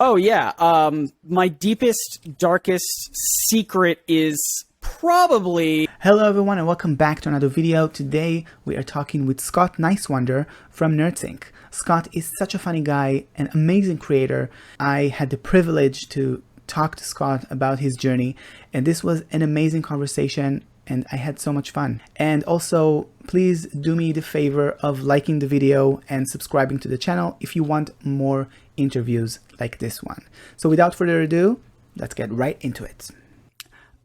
Oh, yeah. My deepest, darkest secret is probably... Hello everyone and welcome back to another video. Today we are talking with Scott Niswander from Nerdsync. Scott is such a funny guy, an amazing creator. I had the privilege to talk to Scott about his journey, and this was an amazing conversation and I had so much fun. And also, please do me the favor of liking the video and subscribing to the channel if you want more interviews like this one. So without further ado, let's get right into it.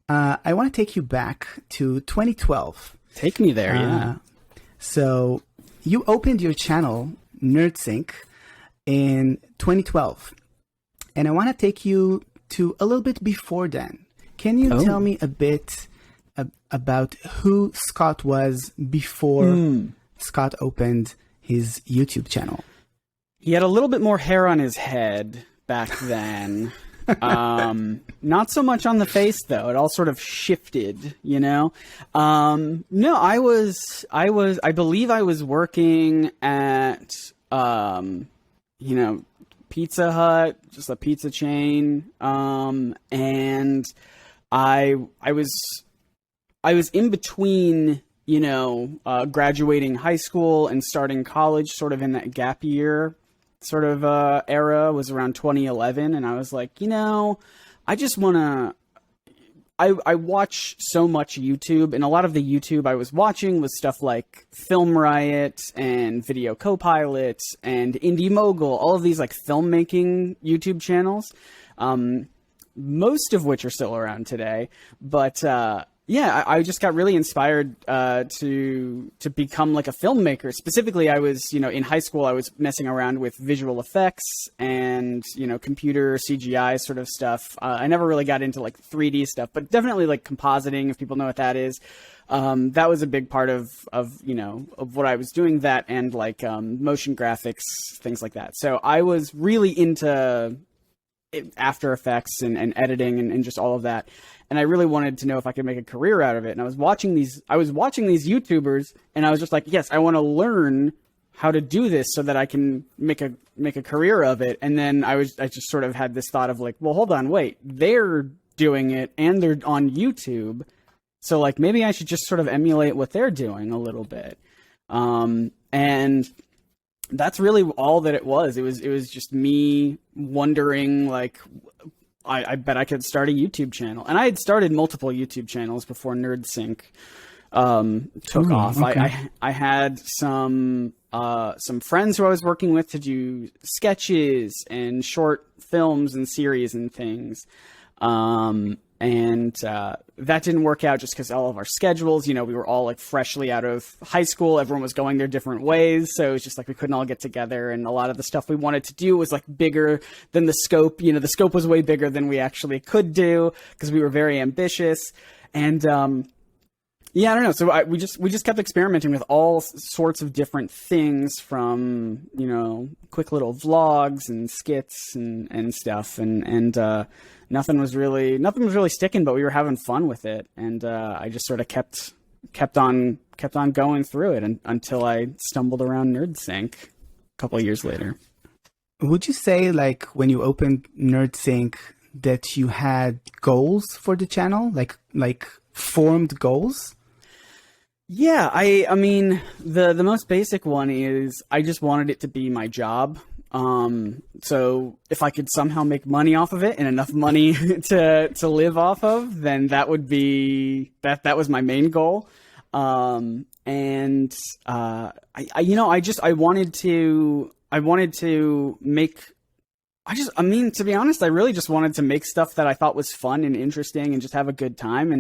I want to take you back to 2012. Take me there, yeah. So you opened your channel, Nerdsync, in 2012. And I want to take you to a little bit before then. Can you tell me a bit about who Scott was before Scott opened his YouTube channel? He had a little bit more hair on his head back then. Not so much on the face though. It all sort of shifted, you know? No, I believe I was working at, Pizza Hut, just a pizza chain. And I was in between, graduating high school and starting college, sort of in that gap year sort of era. Was around 2011, and I was like, I just want to... I watch so much YouTube, and a lot of the YouTube I was watching was stuff like Film Riot and Video Copilot and Indie Mogul, all of these like filmmaking YouTube channels, most of which are still around today. But yeah, I just got really inspired to become like a filmmaker. Specifically, I was, in high school, I was messing around with visual effects and, computer CGI sort of stuff. I never really got into like 3D stuff, but definitely like compositing, if people know what that is. That was a big part of what I was doing, that and like motion graphics, things like that. So I was really into After Effects and editing and just all of that. And I really wanted to know if I could make a career out of it. And I was watching these YouTubers, and I was just like, yes, I want to learn how to do this so that I can make a career of it. And then I just sort of had this thought of like, well, hold on, wait, they're doing it and they're on YouTube. So like, maybe I should just sort of emulate what they're doing a little bit. And that's really all that it was. It was just me wondering, like, I bet I could start a YouTube channel. And I had started multiple YouTube channels before Nerdsync took off. Okay. I had some friends who I was working with to do sketches and short films and series and things. And that didn't work out just because all of our schedules, we were all like freshly out of high school. Everyone was going their different ways. So it was just like we couldn't all get together. And a lot of the stuff we wanted to do was like bigger than the scope. The scope was way bigger than we actually could do because we were very ambitious. And yeah, I don't know. So we just kept experimenting with all sorts of different things, from, quick little vlogs and skits and stuff. And nothing was really sticking, but we were having fun with it. And I just sort of kept on going through it until I stumbled around Nerdsync a couple of years later. Would you say, like, when you opened Nerdsync, that you had goals for the channel, like formed goals? Yeah, I mean, the most basic one is I just wanted it to be my job. So if I could somehow make money off of it and enough money to live off of, then that would be, that was my main goal. I mean, to be honest, I really just wanted to make stuff that I thought was fun and interesting and just have a good time.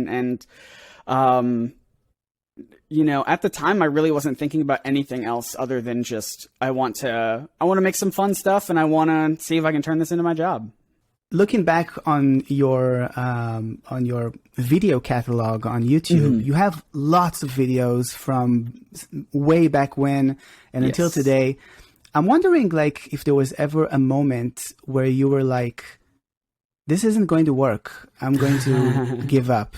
At the time, I really wasn't thinking about anything else other than just, I want to make some fun stuff, and I want to see if I can turn this into my job. Looking back on your video catalog on YouTube, you have lots of videos from way back when and until today. I'm wondering, like, if there was ever a moment where you were like, this isn't going to work. I'm going to give up.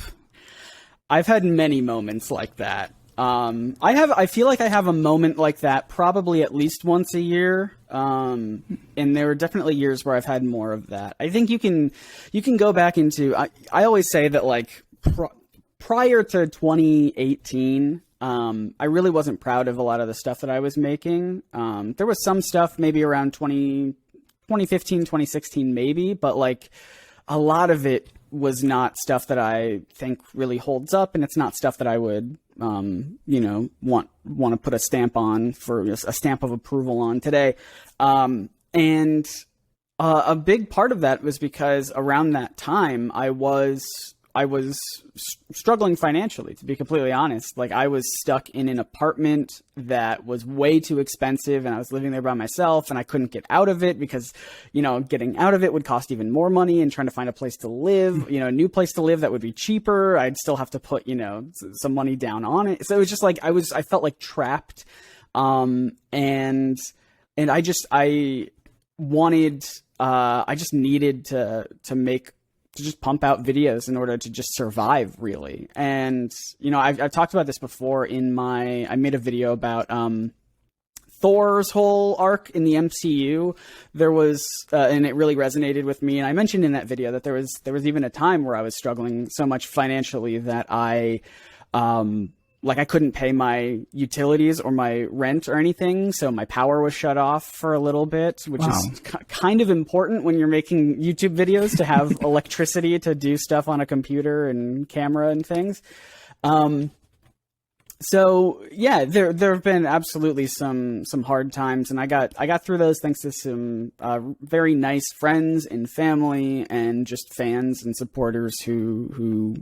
I've had many moments like that. I feel like I have a moment like that probably at least once a year. And there are definitely years where I've had more of that. I think you can go back into, I always say that like prior to 2018, I really wasn't proud of a lot of the stuff that I was making. There was some stuff maybe around 2015, 2016 maybe, but like a lot of it was not stuff that I think really holds up, and it's not stuff that I would, want to put a stamp on for a stamp of approval on today. And a big part of that was because around that time I was struggling financially, to be completely honest. Like I was stuck in an apartment that was way too expensive, and I was living there by myself, and I couldn't get out of it because, getting out of it would cost even more money, and trying to find a place to live, a new place to live that would be cheaper, I'd still have to put, some money down on it. So it was just like, I felt like trapped. And I just needed to just pump out videos in order to just survive, really. And, I've talked about this before I made a video about Thor's whole arc in the MCU. There was, and it really resonated with me. And I mentioned in that video that there was even a time where I was struggling so much financially that I couldn't pay my utilities or my rent or anything. So my power was shut off for a little bit, which is kind of important when you're making YouTube videos, to have electricity to do stuff on a computer and camera and things. So yeah, there have been absolutely some hard times, and I got through those thanks to some very nice friends and family and just fans and supporters who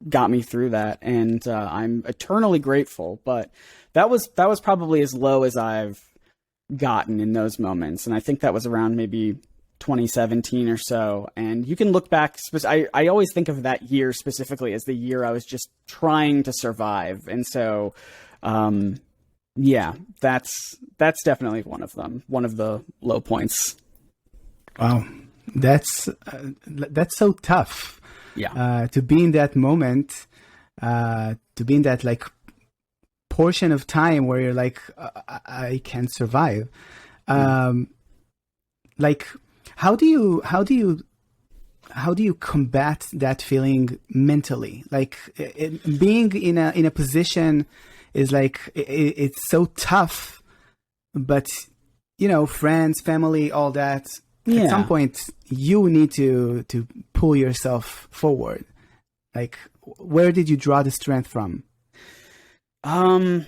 got me through that, and I'm eternally grateful. But that was probably as low as I've gotten in those moments, and I think that was around maybe 2017 or so. And you can look back, I always think of that year specifically as the year I was just trying to survive. And so that's definitely one of them, one of the low points. Wow, that's so tough. Yeah. To be in that moment, to be in that like portion of time where you're like, I can't survive. Like, how do you combat that feeling mentally? Like being in a position is like, it's so tough, but friends, family, all that. Yeah. At some point, you need to pull yourself forward. Like, where did you draw the strength from? To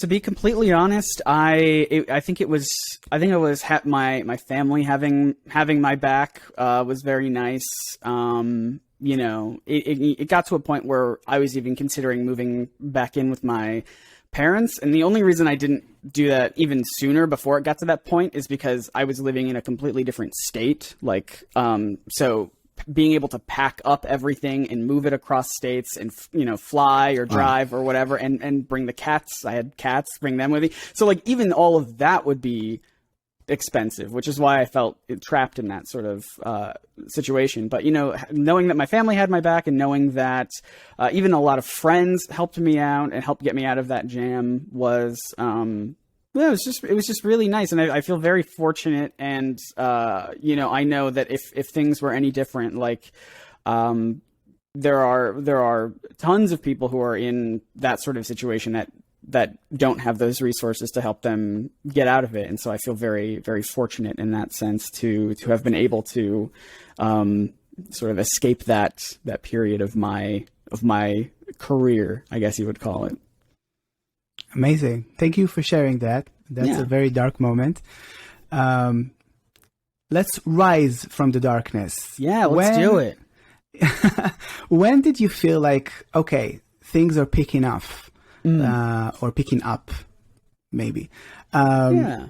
be completely honest, I think it was my family having my back was very nice. It got to a point where I was even considering moving back in with my parents, and the only reason I didn't do that even sooner, before it got to that point, is because I was living in a completely different state. Like, so being able to pack up everything and move it across states and, fly or drive or whatever, and bring the cats. I had cats, bring them with me. So like even all of that would be expensive, which is why I felt trapped in that sort of situation. But, knowing that my family had my back, and knowing that even a lot of friends helped me out and helped get me out of that jam was, it was just really nice. And I feel very fortunate. And, I know that if things were any different, like, there are tons of people who are in that sort of situation that don't have those resources to help them get out of it. And so I feel very, very fortunate in that sense to have been able to sort of escape that period of my career, I guess you would call it. Amazing. Thank you for sharing that. That's a very dark moment. Let's rise from the darkness. Yeah, let's do it. When did you feel like, okay, things are picking up? Or picking up, maybe. I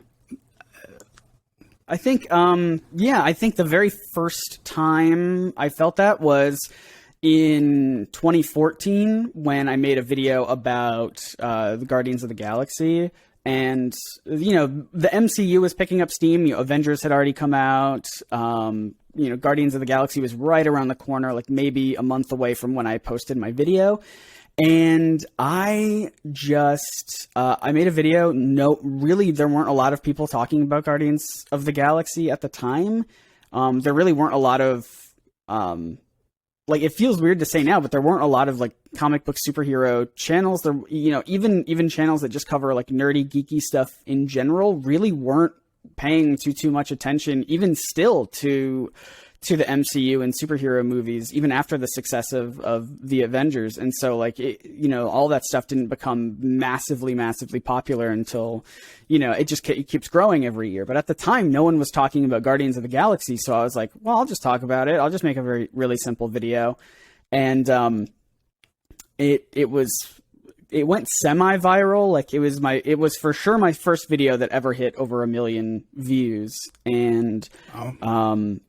think the very first time I felt that was in 2014 when I made a video about the Guardians of the Galaxy. And, the MCU was picking up steam. Avengers had already come out. Guardians of the Galaxy was right around the corner, like maybe a month away from when I posted my video. And I just, I made a video. No, really, there weren't a lot of people talking about Guardians of the Galaxy at the time. There really weren't a lot of, like, it feels weird to say now, but there weren't a lot of like comic book superhero channels. There, you know, even channels that just cover like nerdy, geeky stuff in general really weren't paying too much attention, even still, to the MCU and superhero movies, even after the success of the Avengers. And so, like, you know, all that stuff didn't become massively popular until, you know, it keeps growing every year. But at the time, no one was talking about Guardians of the Galaxy. So I was like, well, I'll just talk about it. I'll just make a really simple video. And it went semi-viral. Like, it was for sure my first video that ever hit over 1 million views. And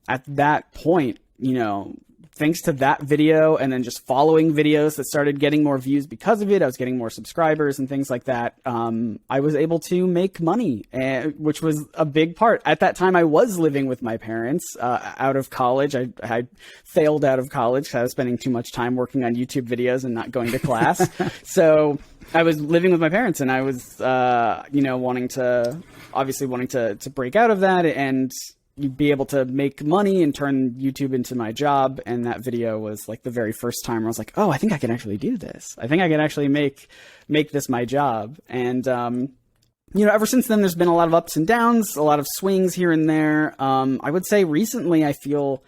at that point, you know, thanks to that video and then just following videos that started getting more views because of it, I was getting more subscribers and things like that. I was able to make money, which was a big part. At that time, I was living with my parents out of college. I failed out of college because I was spending too much time working on YouTube videos and not going to class. So I was living with my parents, and I was, you know, wanting to break out of that and be able to make money and turn YouTube into my job. And that video was like the very first time where I was like, oh, I think I can actually do this. I think I can actually make this my job. And, you know, ever since then, there's been a lot of ups and downs, a lot of swings here and there. I would say recently I feel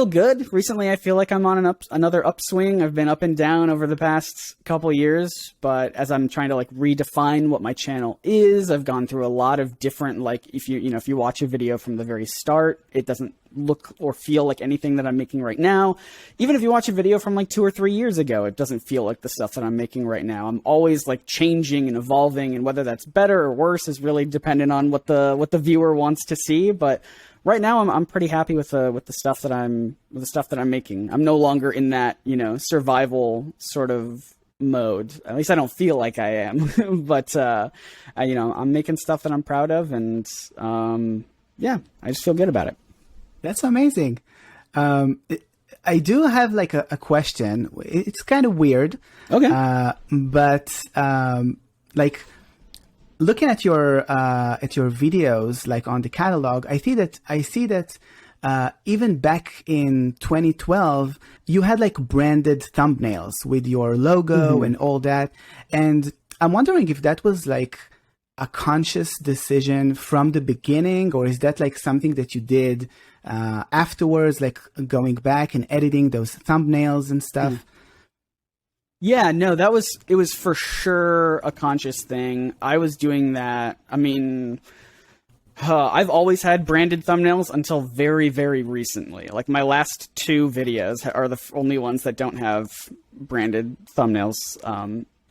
good. Recently, I feel like I'm on another upswing. I've been up and down over the past couple years, but as I'm trying to like redefine what my channel is, I've gone through a lot of different, like, if you watch a video from the very start, it doesn't look or feel like anything that I'm making right now. Even if you watch a video from like 2 or 3 years ago, it doesn't feel like the stuff that I'm making right now. I'm always like changing and evolving, and whether that's better or worse is really dependent on what the viewer wants to see. But right now, I'm pretty happy with the stuff that I'm making. I'm no longer in that, you know, survival sort of mode. At least I don't feel like I am. But you know, I'm making stuff that I'm proud of, and yeah, I just feel good about it. That's amazing. I do have like a question. It's kind of weird. Okay. But like, looking at your videos, like on the catalog, I see that even back in 2012, you had like branded thumbnails with your logo and all that. And I'm wondering if that was like a conscious decision from the beginning, or is that like something that you did afterwards, like going back and editing those thumbnails and stuff? Yeah, no, it was for sure a conscious thing. I was doing that. I mean, I've always had branded thumbnails until very, very recently. Like, my last 2 videos are the only ones that don't have branded thumbnails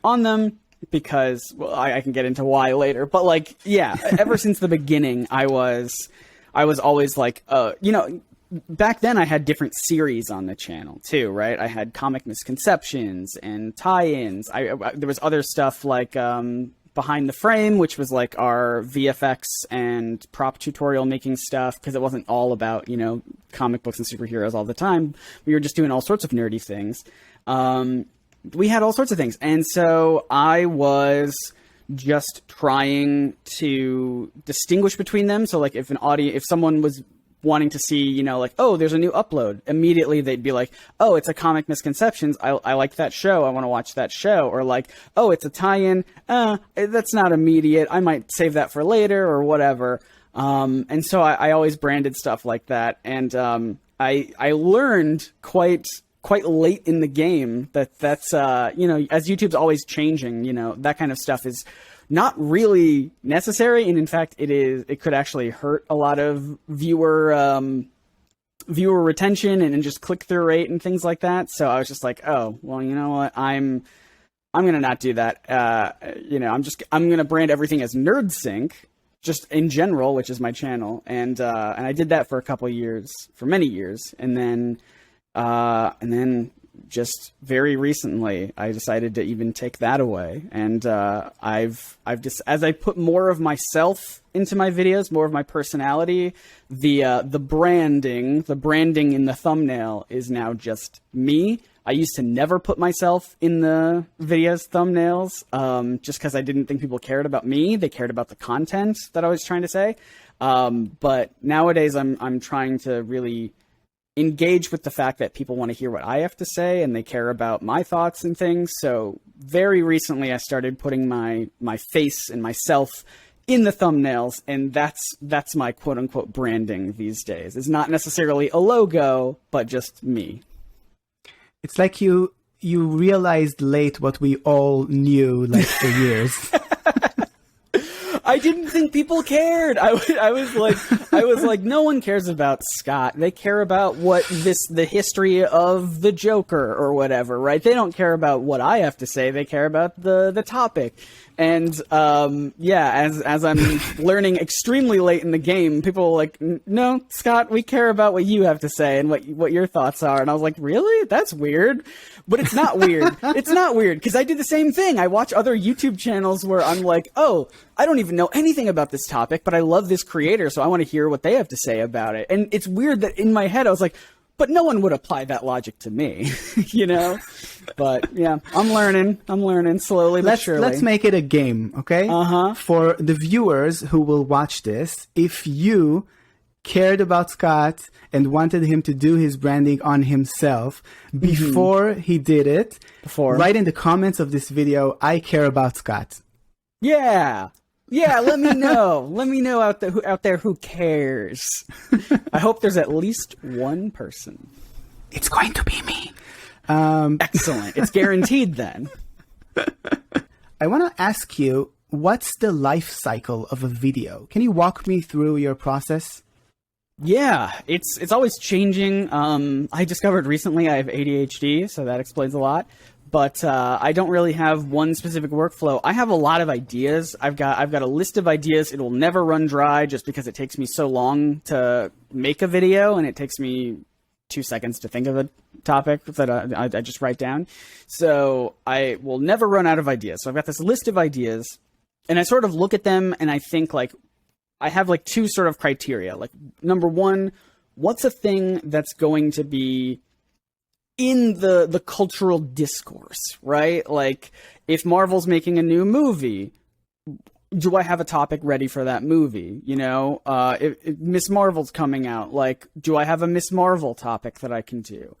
on them, because, well, I can get into why later. But like, yeah, ever since the beginning, I was always like, you know, back then I had different series on the channel too, right? I had comic misconceptions and tie-ins. There was other stuff like Behind the Frame, which was like our VFX and prop tutorial making stuff, because it wasn't all about, you know, comic books and superheroes all the time. We were just doing all sorts of nerdy things. We had all sorts of things. And so I was just trying to distinguish between them. So like, if someone was wanting to see, you know, like, oh, there's a new upload, immediately they'd be like, oh, it's a Comic Misconceptions, I like that show, I want to watch that show. Or like, oh, it's a tie-in, that's not immediate, I might save that for later, or whatever. And so I always branded stuff like that. And I learned quite late in the game that's you know, as YouTube's always changing, you know, that kind of stuff is not really necessary, and in fact, it could actually hurt a lot of viewer retention and just click-through rate and things like that. So I was just like, oh, well, you know what, I'm gonna not do that. You know, I'm gonna brand everything as Nerdsync, just in general, which is my channel, and I did that for many years, and then just very recently, I decided to even take that away. And I've just, as I put more of myself into my videos, more of my personality, the branding in the thumbnail is now just me. I used to never put myself in the videos thumbnails, just because I didn't think people cared about me. They cared about the content that I was trying to say. But nowadays I'm trying to really engage with the fact that people want to hear what I have to say and they care about my thoughts and things. So very recently I started putting my face and myself in the thumbnails, and that's my quote unquote branding these days. It's not necessarily a logo, but just me. It's like you realized late what we all knew like for years. I didn't think people cared. I was like, no one cares about Scott. They care about the history of the Joker or whatever, right? They don't care about what I have to say. They care about the topic. And as I'm learning extremely late in the game, people are like, no, Scott, we care about what you have to say and what your thoughts are. And I was like, really? That's weird. But it's not weird. It's not weird, because I do the same thing. I watch other YouTube channels where I'm like, oh, I don't even know anything about this topic, but I love this creator, so I want to hear what they have to say about it. And it's weird that in my head I was like, but no one would apply that logic to me, you know? But yeah, I'm learning slowly but surely. Let's make it a game, okay? Uh-huh. For the viewers who will watch this, if you cared about Scott and wanted him to do his branding on himself before he did it, write in the comments of this video, I care about Scott. Yeah, let me know. Let me know out there who cares. I hope there's at least one person. It's going to be me. Excellent. It's guaranteed then. I want to ask you, what's the life cycle of a video? Can you walk me through your process? Yeah, it's always changing. I discovered recently I have ADHD, so that explains a lot. But I don't really have one specific workflow. I have a lot of ideas. I've got a list of ideas. It will never run dry just because it takes me so long to make a video, and it takes me 2 seconds to think of a topic that I just write down. So I will never run out of ideas. So I've got this list of ideas, and I sort of look at them and I think, like, I have like two sort of criteria. Like, number one, what's a thing that's going to be in the cultural discourse, right? Like, if Marvel's making a new movie, do I have a topic ready for that movie? You know, if Miss Marvel's coming out, like, do I have a Miss Marvel topic that I can do?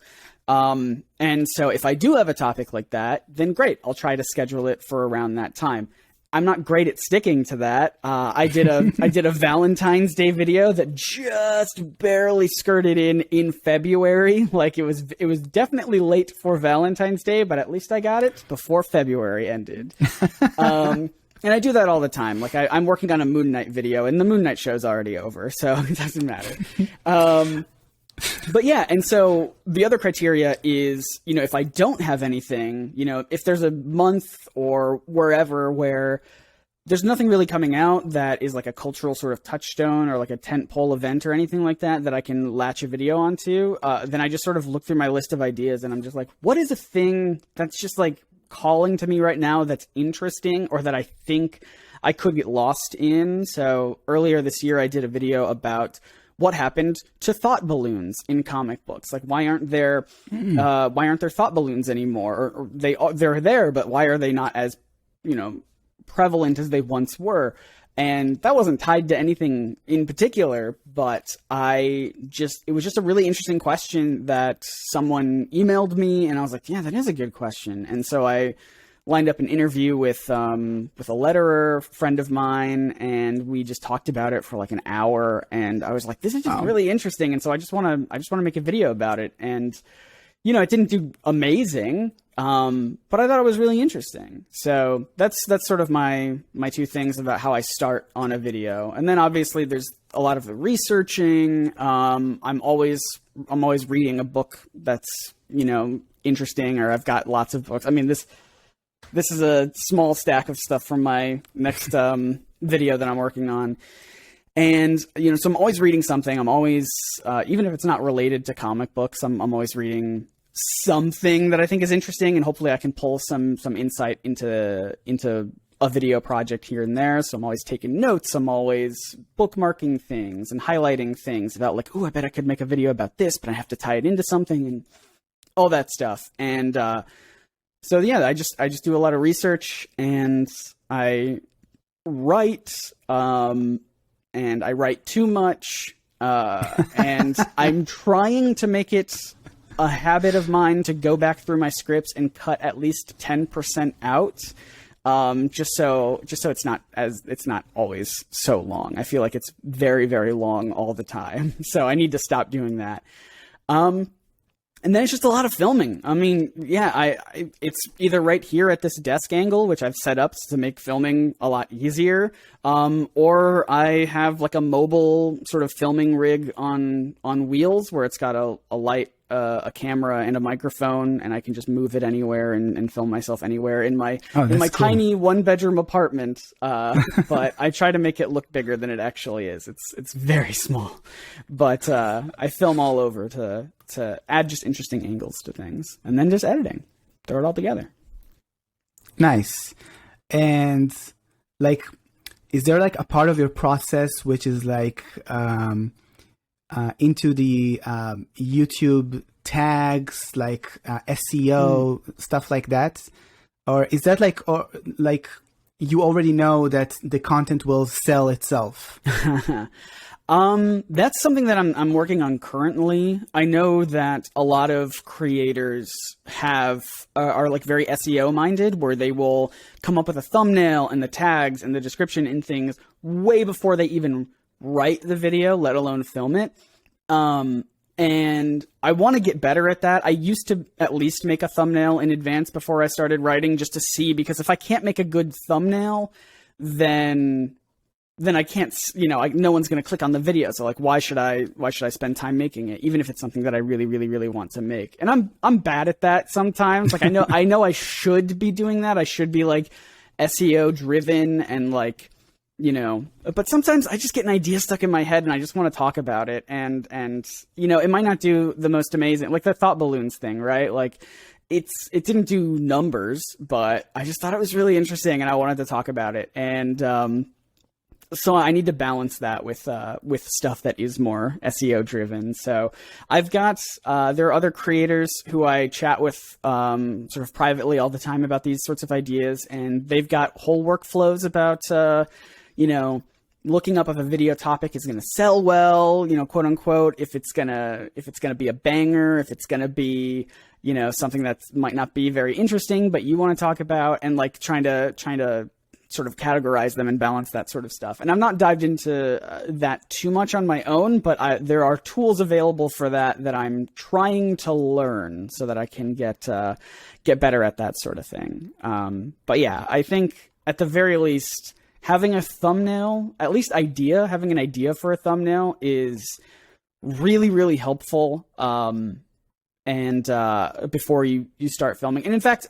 And so if I do have a topic like that, then great, I'll try to schedule it for around that time. I'm not great at sticking to that. I did a Valentine's Day video that just barely skirted in February. Like, it was definitely late for Valentine's Day, but at least I got it before February ended. And I do that all the time. Like, I'm working on a Moon Knight video, and the Moon Knight show's already over, so it doesn't matter. But yeah, and so the other criteria is, you know, if I don't have anything, you know, if there's a month or wherever where there's nothing really coming out that is like a cultural sort of touchstone or like a tentpole event or anything like that I can latch a video onto, then I just sort of look through my list of ideas and I'm just like, what is a thing that's just like calling to me right now that's interesting or that I think I could get lost in? So earlier this year, I did a video about what happened to thought balloons in comic books. Like, why aren't there thought balloons anymore? Or they're there, but why are they not as, you know, prevalent as they once were? And that wasn't tied to anything in particular, but it was just a really interesting question that someone emailed me, and I was like, yeah, that is a good question. And so I lined up an interview with a letterer friend of mine, and we just talked about it for like an hour, and I was like, this is just really interesting, and so I just want to make a video about it. And you know, it didn't do amazing, but I thought it was really interesting. So that's sort of my two things about how I start on a video. And then obviously there's a lot of the researching. I'm always reading a book that's, you know, interesting, or I've got lots of books. I mean, this is a small stack of stuff from my next video that I'm working on. And, you know, so I'm always reading something. I'm always, even if it's not related to comic books, I'm always reading something that I think is interesting, and hopefully I can pull some insight into a video project here and there. So I'm always taking notes. I'm always bookmarking things and highlighting things about like, oh, I bet I could make a video about this, but I have to tie it into something and all that stuff. And so yeah, I just do a lot of research, and I write, and I write too much, and I'm trying to make it a habit of mine to go back through my scripts and cut at least 10% out. Just so it's not always so long. I feel like it's very, very long all the time. So I need to stop doing that. And then it's just a lot of filming. I mean, yeah, it's either right here at this desk angle, which I've set up to make filming a lot easier, or I have like a mobile sort of filming rig on wheels where it's got a light, a camera, and a microphone, and I can just move it anywhere and film myself anywhere in my cool. tiny 1-bedroom apartment. But I try to make it look bigger than it actually is. It's very small, but I film all over to add just interesting angles to things, and then just editing, throw it all together. Nice. And like, is there like a part of your process which is like into the YouTube tags, like SEO, stuff like that? Or is that like, or like you already know that the content will sell itself? That's something that I'm working on currently. I know that a lot of creators are like very SEO minded, where they will come up with a thumbnail and the tags and the description and things way before they even write the video, let alone film it. And I want to get better at that. I used to at least make a thumbnail in advance before I started writing, just to see, because if I can't make a good thumbnail, then I can't, no one's going to click on the video. So like, why should I spend time making it, even if it's something that I really, really, really want to make? And I'm bad at that sometimes. Like, I know I should be doing that. I should be like SEO driven and like, but sometimes I just get an idea stuck in my head and I just want to talk about it. And, it might not do the most amazing, like the thought balloons thing, right? Like it didn't do numbers, but I just thought it was really interesting and I wanted to talk about it. And, so I need to balance that with stuff that is more SEO driven. So I've got, there are other creators who I chat with, sort of privately all the time about these sorts of ideas. And they've got whole workflows about, looking up if a video topic is going to sell well, quote unquote, if it's going to be a banger, if it's going to be, something that might not be very interesting, but you want to talk about, and like trying to sort of categorize them and balance that sort of stuff. And I'm not dived into that too much on my own, but there are tools available for that I'm trying to learn so that I can get better at that sort of thing. But yeah, I think at the very least, having a thumbnail, having an idea for a thumbnail is really, really helpful. And before you start filming. And in fact,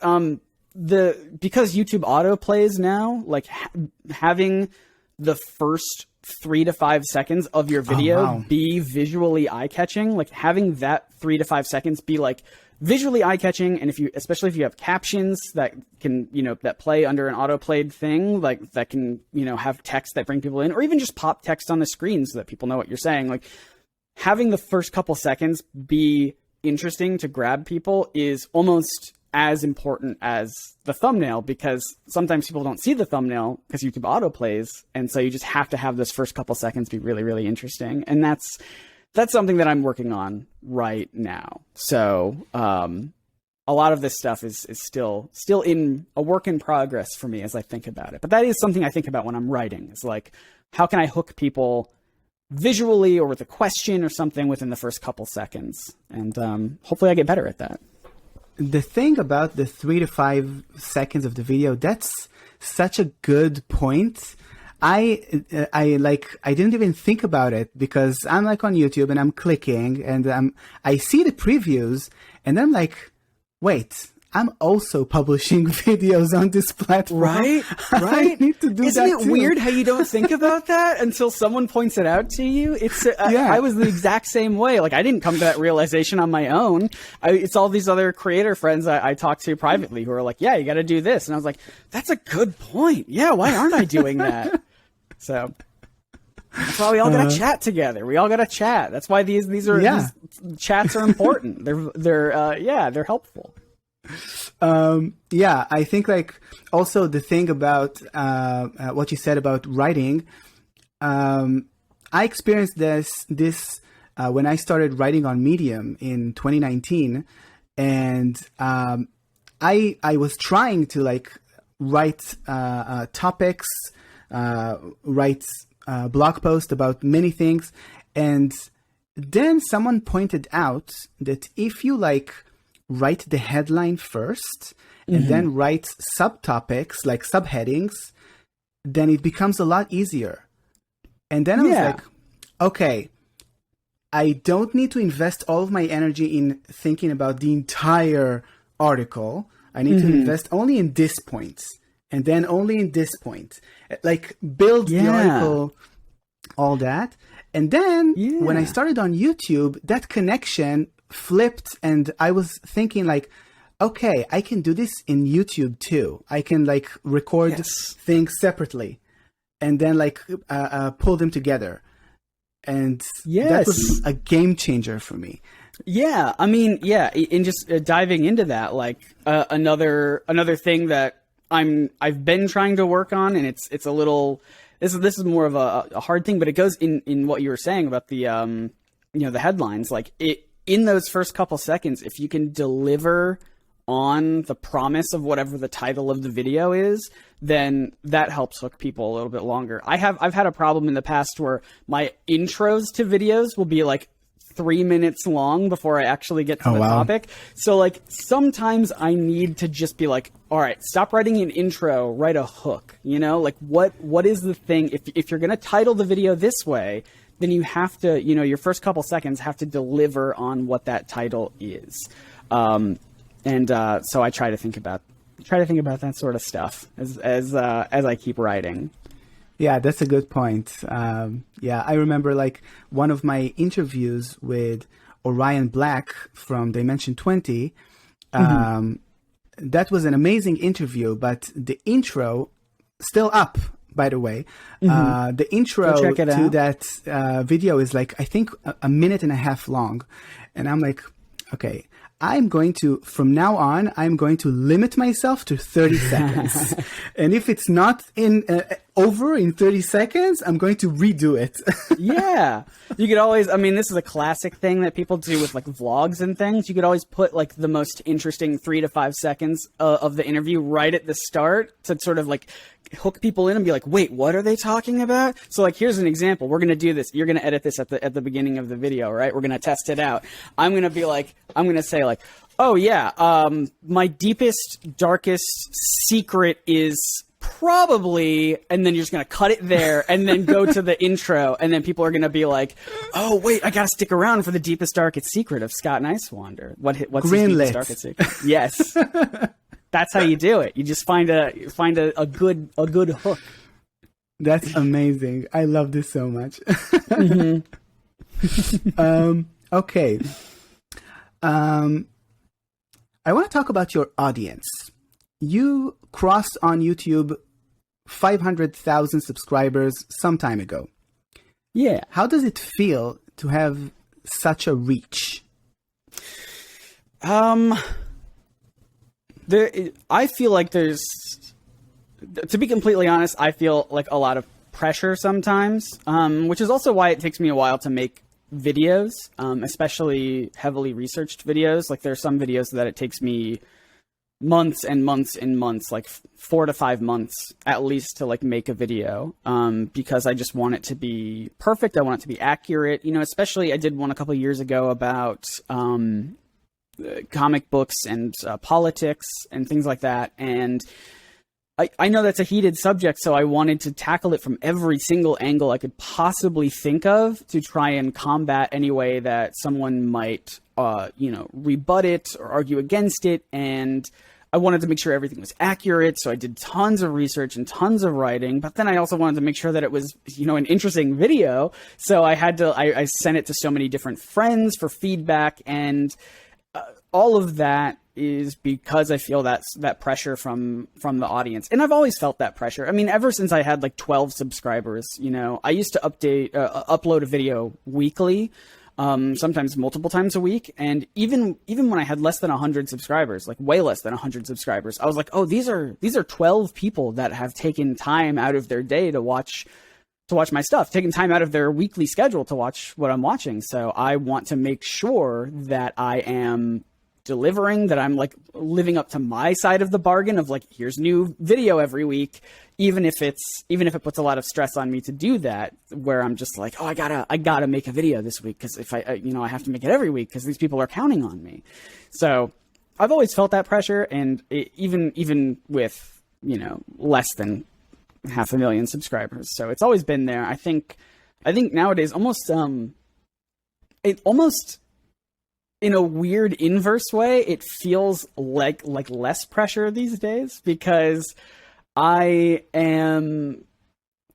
because YouTube auto plays now, like having the first 3 to 5 seconds of your video be visually eye-catching, like having that 3 to 5 seconds be like visually eye-catching, and especially if you have captions that can, that play under an auto-played thing, like that can, have text that bring people in, or even just pop text on the screen so that people know what you're saying. Like having the first couple seconds be interesting to grab people is almost as important as the thumbnail, because sometimes people don't see the thumbnail because YouTube autoplays, and so you just have to have this first couple seconds be really, really interesting. And that's something that I'm working on right now. So a lot of this stuff is still in a work in progress for me as I think about it. But that is something I think about when I'm writing. It's like, how can I hook people visually or with a question or something within the first couple seconds? And hopefully I get better at that. The thing about the 3 to 5 seconds of the video, that's such a good point. I didn't even think about it, because I'm like on YouTube and I'm clicking and I see the previews and I'm like, wait, I'm also publishing videos on this platform. Right? I need to do Isn't that it too. weird how you don't think about that until someone points it out to you? It's Yeah. I was the exact same way. Like, I didn't come to that realization on my own. It's all these other creator friends I talk to privately who are like, yeah, you got to do this. And I was like, that's a good point. Yeah, why aren't I doing that? So that's why we all got to chat together. We all got to chat. That's why these chats are important. They're helpful. Yeah, I think like also the thing about what you said about writing, I experienced this when I started writing on Medium in 2019, and I was trying to like write topics, write blog posts about many things, and then someone pointed out that if you like write the headline first and then write subtopics like subheadings, then it becomes a lot easier. And then I was like, okay, I don't need to invest all of my energy in thinking about the entire article. I need to invest only in this point and then only in this point. Like build the article, all that. And then when I started on YouTube, that connection flipped, and I was thinking like, okay, I can do this in YouTube too. I can like record things separately and then like pull them together. And that was a game changer for me. Yeah, I mean, and just diving into that, like another thing that I've been trying to work on, and it's a little, this is more of a hard thing, but it goes in what you were saying about the the headlines. Like in those first couple seconds, if you can deliver on the promise of whatever the title of the video is, then that helps hook people a little bit longer. I've had a problem in the past where my intros to videos will be like 3 minutes long before I actually get to the topic. So like sometimes I need to just be like, all right, stop writing an intro, write a hook, like what is the thing? If you're going to title the video this way, then you have to, your first couple seconds have to deliver on what that title is. So I try to think about that sort of stuff as I keep writing. Yeah, that's a good point. I remember like one of my interviews with Orion Black from Dimension 20. That was an amazing interview, but the intro, still up, by the way. The intro to that video is like, I think, a minute and a half long. And I'm like, okay, from now on, I'm going to limit myself to 30 seconds. And if it's not over in 30 seconds, I'm going to redo it. Yeah. You could always, this is a classic thing that people do with like vlogs and things. You could always put like the most interesting 3 to 5 seconds of the interview right at the start to sort of like hook people in and be like, wait, what are they talking about? So like, here's an example. We're going to do this. You're going to edit this at the beginning of the video, right? We're going to test it out. I'm going to say like, oh yeah, my deepest, darkest secret is probably, and then you're just going to cut it there and then go to the intro. And then people are going to be like, oh wait, I got to stick around for the deepest, darkest secret of Scott Niswander. What's his deepest, darkest secret? Yes. That's how you do it. You just find a good hook. That's amazing. I love this so much. Okay. I want to talk about your audience. You crossed on YouTube 500,000 subscribers some time ago. Yeah. How does it feel to have such a reach? I feel like there's, to be completely honest, I feel like a lot of pressure sometimes, which is also why it takes me a while to make videos, especially heavily researched videos. Like there's some videos that it takes me months and months and months, like 4 to 5 months at least, to like make a video, because I just want it to be perfect. I want it to be accurate, especially I did one a couple of years ago about comic books and politics and things like that. And I know that's a heated subject, so I wanted to tackle it from every single angle I could possibly think of to try and combat any way that someone might rebut it or argue against it. And I wanted to make sure everything was accurate. So I did tons of research and tons of writing, but then I also wanted to make sure that it was, an interesting video. So I sent it to so many different friends for feedback, and all of that is because I feel that pressure from the audience. And I've always felt that pressure. I mean, ever since I had like 12 subscribers, I used to upload a video weekly, sometimes multiple times a week. And even when I had less than 100 subscribers, like way less than 100 subscribers, I was like, oh, these are 12 people that have taken time out of their day to watch my stuff, taking time out of their weekly schedule to watch what I'm watching. So I want to make sure that I am delivering, that I'm like living up to my side of the bargain of like, here's new video every week, even if it puts a lot of stress on me to do that, where I'm just like, oh, I gotta make a video this week, because if I have to make it every week because these people are counting on me. So I've always felt that pressure, and even with less than 500,000 subscribers, so it's always been there. I think nowadays almost in a weird inverse way, it feels like less pressure these days, because I know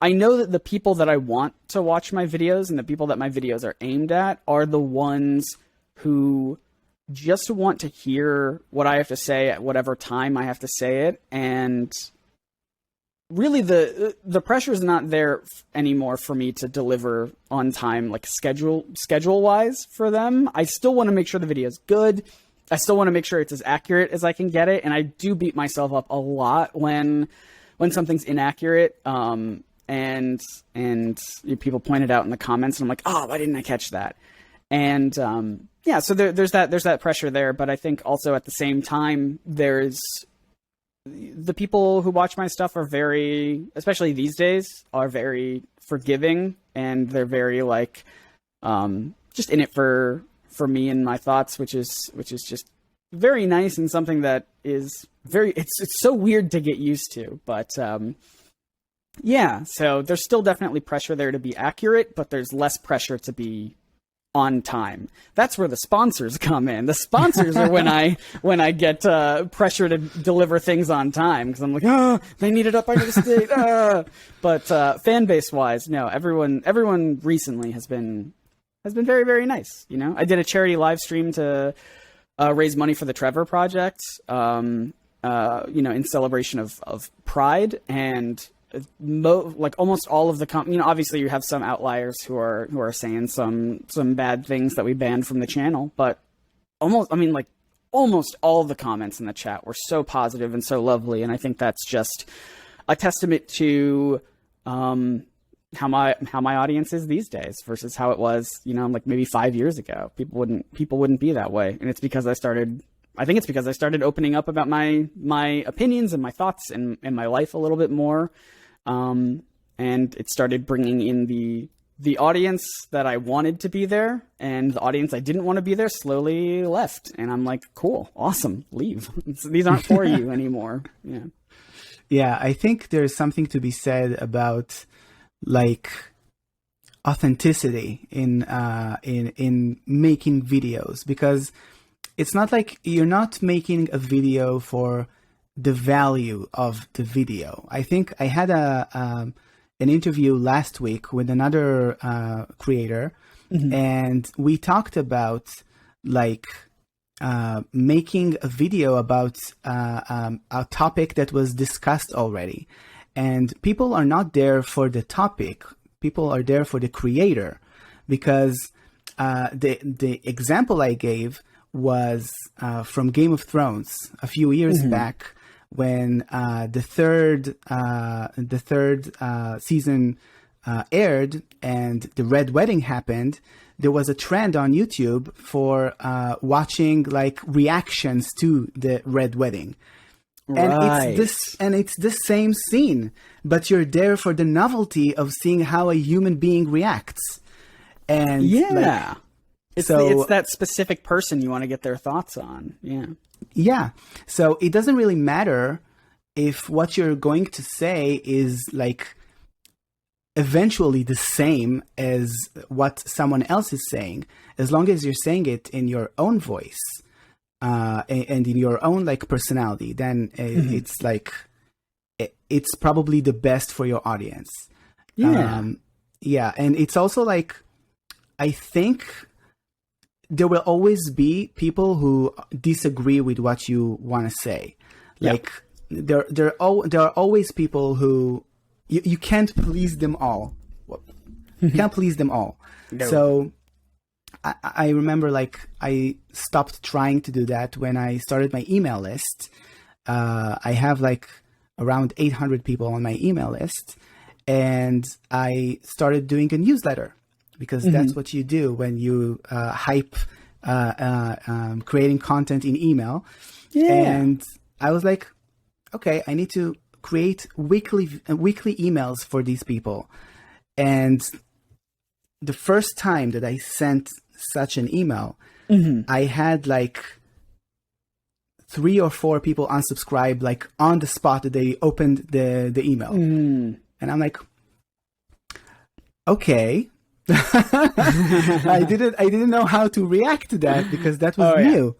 that the people that I want to watch my videos and the people that my videos are aimed at are the ones who just want to hear what I have to say at whatever time I have to say it. And really the pressure is not there anymore for me to deliver on time, like schedule wise for them. I still want to make sure the video is good. I still want to make sure it's as accurate as I can get it. And I do beat myself up a lot when something's inaccurate. And people point it out in the comments, and I'm like, oh, why didn't I catch that? And, so there's that pressure there. But I think also at the same time, the people who watch my stuff are very, especially these days, are very forgiving, and they're very like, just in it for me and my thoughts, which is just very nice, and something that is it's so weird to get used to. But, so there's still definitely pressure there to be accurate, but there's less pressure to be on time. That's where the sponsors come in. The sponsors are when I get pressure to deliver things on time, because I'm like, oh, they need it up by this date. But fan base wise, no, everyone recently has been very, very nice. I did a charity live stream to raise money for the Trevor Project, in celebration of Pride, and almost all of the obviously you have some outliers who are saying some bad things that we banned from the channel, but almost all of the comments in the chat were so positive and so lovely. And I think that's just a testament to how my audience is these days versus how it was, like maybe 5 years ago. People wouldn't be that way. And it's because I started opening up about my opinions and my thoughts and my life a little bit more. And it started bringing in the audience that I wanted to be there, and the audience I didn't want to be there slowly left. And I'm like, cool, awesome, leave. These aren't for you anymore. Yeah. Yeah. I think there's something to be said about like authenticity in making videos, because it's not like you're not making a video for the value of the video. I think I had an interview last week with another creator, and we talked about like making a video about a topic that was discussed already. And people are not there for the topic. People are there for the creator, because the example I gave was from Game of Thrones a few years back, when the third season aired and the Red Wedding happened. There was a trend on YouTube for watching like reactions to the Red Wedding. Right. And it's the same scene, but you're there for the novelty of seeing how a human being reacts. And it's that specific person you want to get their thoughts on. Yeah. So it doesn't really matter if what you're going to say is like eventually the same as what someone else is saying, as long as you're saying it in your own voice and in your own like personality, then it's like it's probably the best for your audience. Yeah, and it's also like, I think there will always be people who disagree with what you want to say. Like there are always people who you can't please them all. You can't please them all. No. So I remember like I stopped trying to do that when I started my email list. I have like around 800 people on my email list, and I started doing a newsletter, because that's what you do when you hype creating content in email. And I was like, okay, I need to create weekly emails for these people. And the first time that I sent such an email, I had like 3 or 4 people unsubscribe, like on the spot that they opened the email. And I'm like, okay. I didn't know how to react to that, because that was new.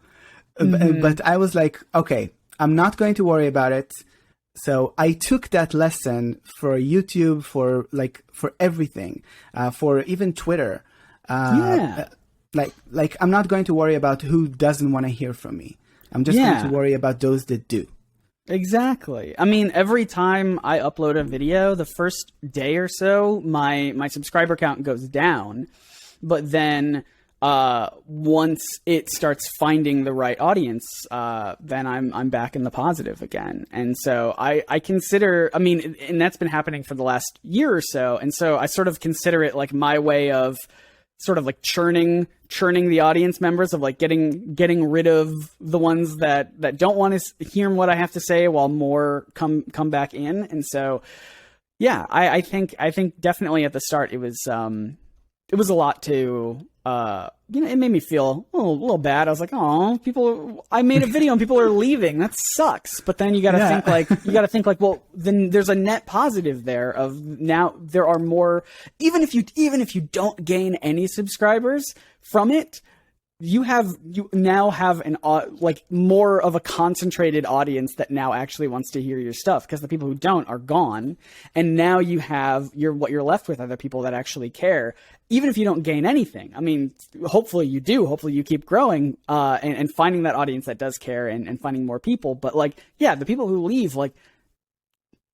But I was like, okay, I'm not going to worry about it. So I took that lesson for YouTube, for everything, for even Twitter. Like I'm not going to worry about who doesn't want to hear from me. I'm just going to worry about those that do. Exactly. I mean, every time I upload a video, the first day or so, my subscriber count goes down. But then once it starts finding the right audience, then I'm back in the positive again. And so I consider, I mean, and that's been happening for the last year or so. And so I sort of consider it like my way of sort of like churning the audience members, of like getting rid of the ones that don't want to hear what I have to say, while more come back in. And so, yeah, I think definitely at the start it was a lot to, it made me feel a little bad. I was like, oh, I made a video and people are leaving. That sucks. But then you got to think like, well, then there's a net positive there of now there are more, even if you don't gain any subscribers from it, you now have an like more of a concentrated audience that now actually wants to hear your stuff, because the people who don't are gone, and now you have what you're left with are the people that actually care. Even if you don't gain anything, I mean, hopefully you do. Hopefully you keep growing and finding that audience that does care and finding more people. But like, yeah, the people who leave, like,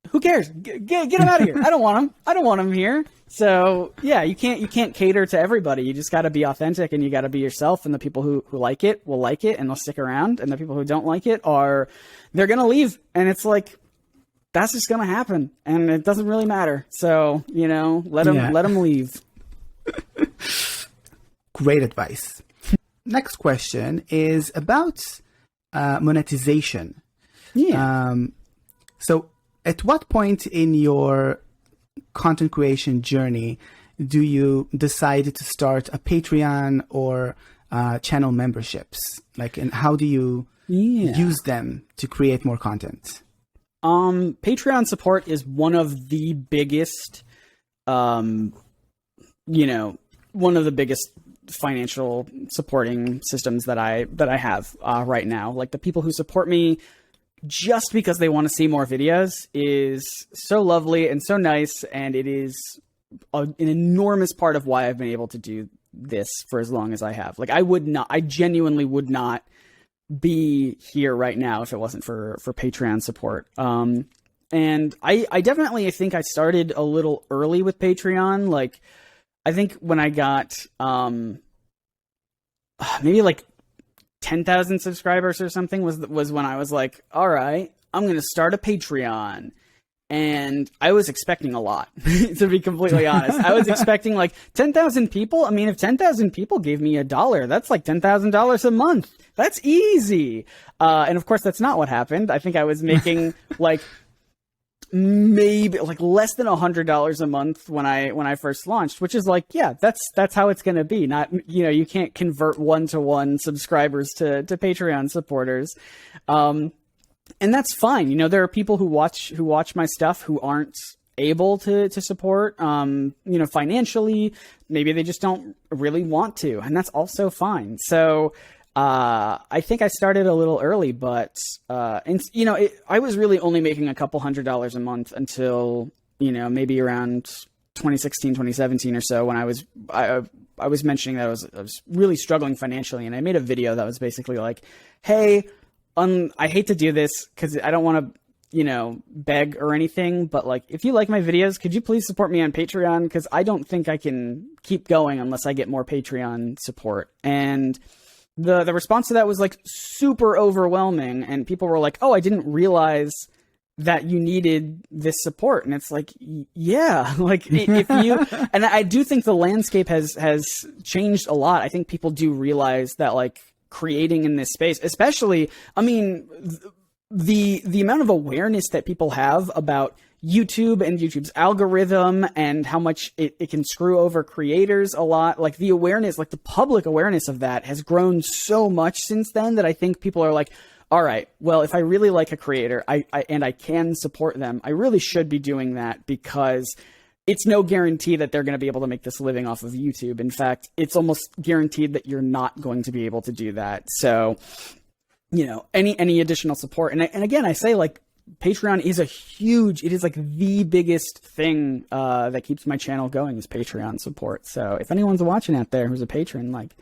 who cares? Get them out of here. I don't want them here. So yeah, you can't cater to everybody. You just got to be authentic, and you got to be yourself. And the people who like it will like it, and they'll stick around. And the people who don't like it they're going to leave. And it's like, that's just going to happen. And it doesn't really matter. So, let them leave. Great advice. Next question is about monetization. So at what point in your content creation journey do you decide to start a Patreon or channel memberships? Like, and how do you use them to create more content? Patreon support is one of the biggest, one of the biggest financial supporting systems that I have right now. Like, the people who support me just because they want to see more videos is so lovely and so nice, and it is an enormous part of why I've been able to do this for as long as I have. Like, I genuinely would not be here right now if it wasn't for Patreon support. And I definitely think I started a little early with Patreon. Like, I think when I got maybe like 10,000 subscribers or something was when I was like, all right, I'm going to start a Patreon. And I was expecting a lot, to be completely honest. I was expecting like 10,000 people. I mean, if 10,000 people gave me $1, that's like $10,000 a month. That's easy. And of course, that's not what happened. I think I was making like maybe like less than $100 a month when I first launched, which is like, yeah, that's how it's going to be. Not, you can't convert 1-to-1 subscribers to Patreon supporters. And that's fine. There are people who watch my stuff who aren't able to support, financially. Maybe they just don't really want to, and that's also fine. So I think I started a little early, but I was really only making a couple $100s a month until maybe around 2016, 2017 or so, when I was mentioning that I was really struggling financially, and I made a video that was basically like, hey, I hate to do this because I don't want to beg or anything, but like, if you like my videos, could you please support me on Patreon? Because I don't think I can keep going unless I get more Patreon support. And the response to that was like super overwhelming, and people were like, oh, I didn't realize that you needed this support. And it's like, yeah, like if you, and I do think the landscape has changed a lot. I think people do realize that, like, creating in this space, especially, I mean, the amount of awareness that people have about YouTube and YouTube's algorithm and how much it can screw over creators a lot, like the awareness, like the public awareness of that has grown so much since then that I think people are like, all right, well, if I really like a creator, and I can support them, I really should be doing that, because it's no guarantee that they're going to be able to make this living off of YouTube. In fact, it's almost guaranteed that you're not going to be able to do that. So, any additional support. And again, I say, like, Patreon is it is like the biggest thing that keeps my channel going, is Patreon support. So if anyone's watching out there who's a patron, like,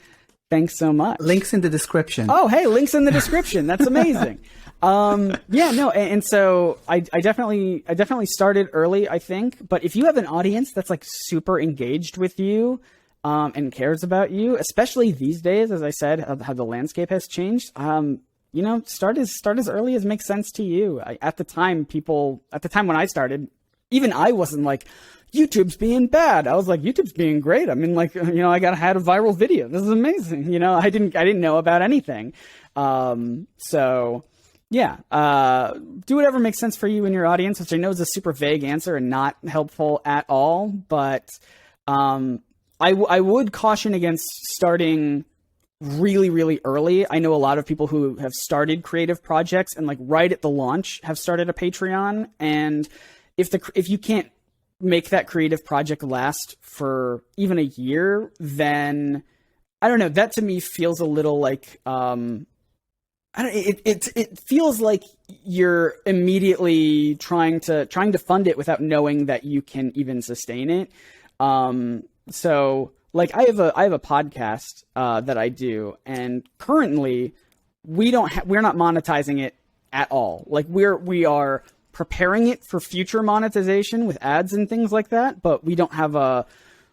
thanks so much. Links in the description. Oh, hey, links in the description. That's amazing. And so I definitely started early, I think. But if you have an audience that's like super engaged with you and cares about you, especially these days, as I said, how the landscape has changed, start as early as makes sense to you. At the time when I started, even I wasn't like, YouTube's being bad. I was like, YouTube's being great. I mean, like, I had a viral video. This is amazing. I didn't know about anything. So yeah, do whatever makes sense for you and your audience, which I know is a super vague answer and not helpful at all. But, I would caution against starting really, really early. I know a lot of people who have started creative projects and, like, right at the launch have started a Patreon. And if you can't make that creative project last for even a year, then I don't know. That to me feels a little like, it feels like you're immediately trying to fund it without knowing that you can even sustain it. So, like, I have a podcast that I do, and currently we're not monetizing it at all. Like, we are preparing it for future monetization with ads and things like that, but we don't have a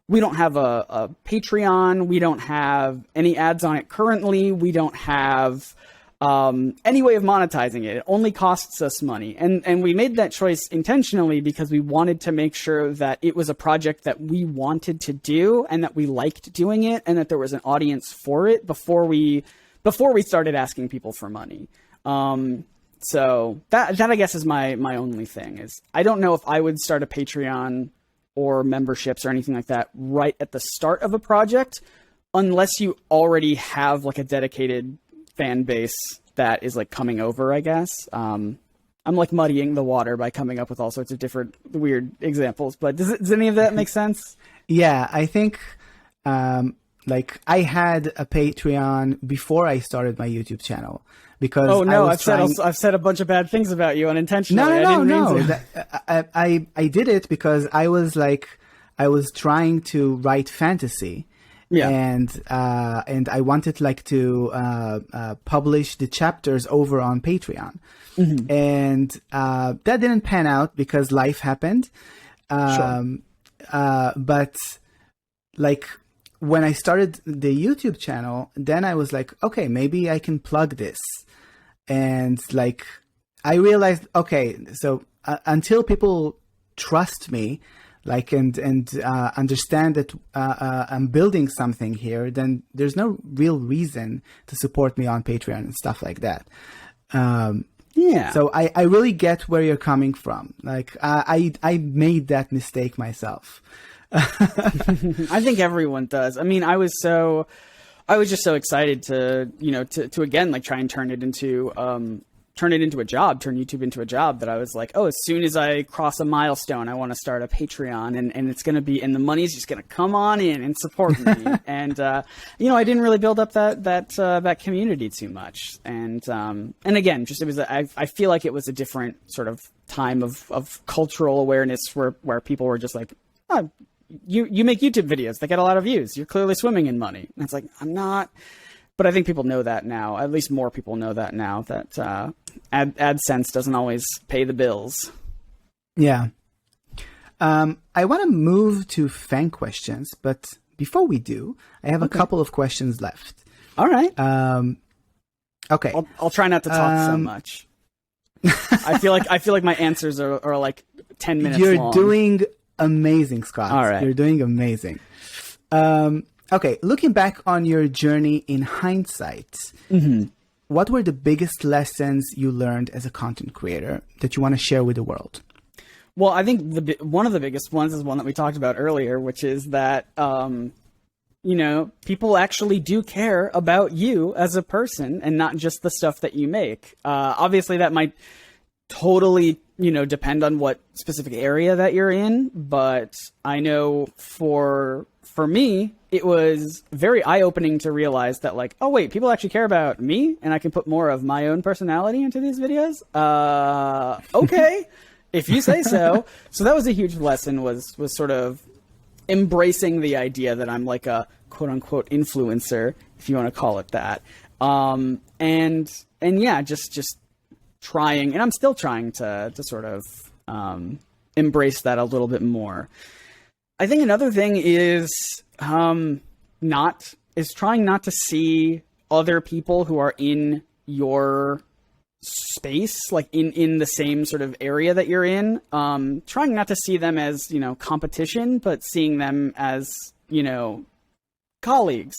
Patreon. We don't have any ads on it currently. We don't have any way of monetizing it. It only costs us money. And we made that choice intentionally because we wanted to make sure that it was a project that we wanted to do and that we liked doing it, and that there was an audience for it before we started asking people for money. So that I guess is my only thing, is I don't know if I would start a Patreon or memberships or anything like that right at the start of a project, unless you already have, like, a dedicated fan base that is, like, coming over, I guess. I'm like muddying the water by coming up with all sorts of different weird examples, but does any of that make sense? Yeah, I think like, I had a Patreon before I started my YouTube channel, because I've said a bunch of bad things about you unintentionally. No. I did it because I was trying to write fantasy. Yeah. And I wanted, like, to publish the chapters over on Patreon. Mm-hmm. And that didn't pan out because life happened. Sure. But, like, when I started the YouTube channel, then I was like, okay, maybe I can plug this. And, like, I realized, okay, so until people trust me, like, and understand that I'm building something here, then there's no real reason to support me on Patreon and stuff like that. Yeah. So I really get where you're coming from. Like, I made that mistake myself. I think everyone does. I mean, I was just so excited to again, like, try and turn it into turn YouTube into a job, that I was like, oh, as soon as I cross a milestone, I want to start a Patreon, and it's going to be, and the money's just going to come on in and support me. And, you know, I didn't really build up that community too much. And again, just, I feel like it was a different sort of time of cultural awareness where people were just like, oh, you make YouTube videos, they get a lot of views, you're clearly swimming in money. And it's like, I'm not. But I think people know that now. At least more people know that now, that AdSense doesn't always pay the bills. Yeah. I want to move to fan questions, but before we do, I have a couple of questions left. All right. Okay. I'll try not to talk so much. I feel like my answers are like 10 minutes long. You're doing amazing, Scott. All right. You're doing amazing. Okay, looking back on your journey in hindsight, what were the biggest lessons you learned as a content creator that you want to share with the world? Well, I think one of the biggest ones is one that we talked about earlier, which is that, you know, people actually do care about you as a person and not just the stuff that you make. Obviously, that might totally, you know, depend on what specific area that you're in, but I know for me, it was very eye-opening to realize that, like, oh wait, people actually care about me, and I can put more of my own personality into these videos. Okay, if you say so. So that was a huge lesson, was sort of embracing the idea that I'm like a quote-unquote influencer, if you want to call it that. And yeah, just trying, and I'm still trying to sort of embrace that a little bit more. I think another thing is trying not to see other people who are in your space, like in the same sort of area that you're in. Trying not to see them as, you know, competition, but seeing them as, you know, colleagues,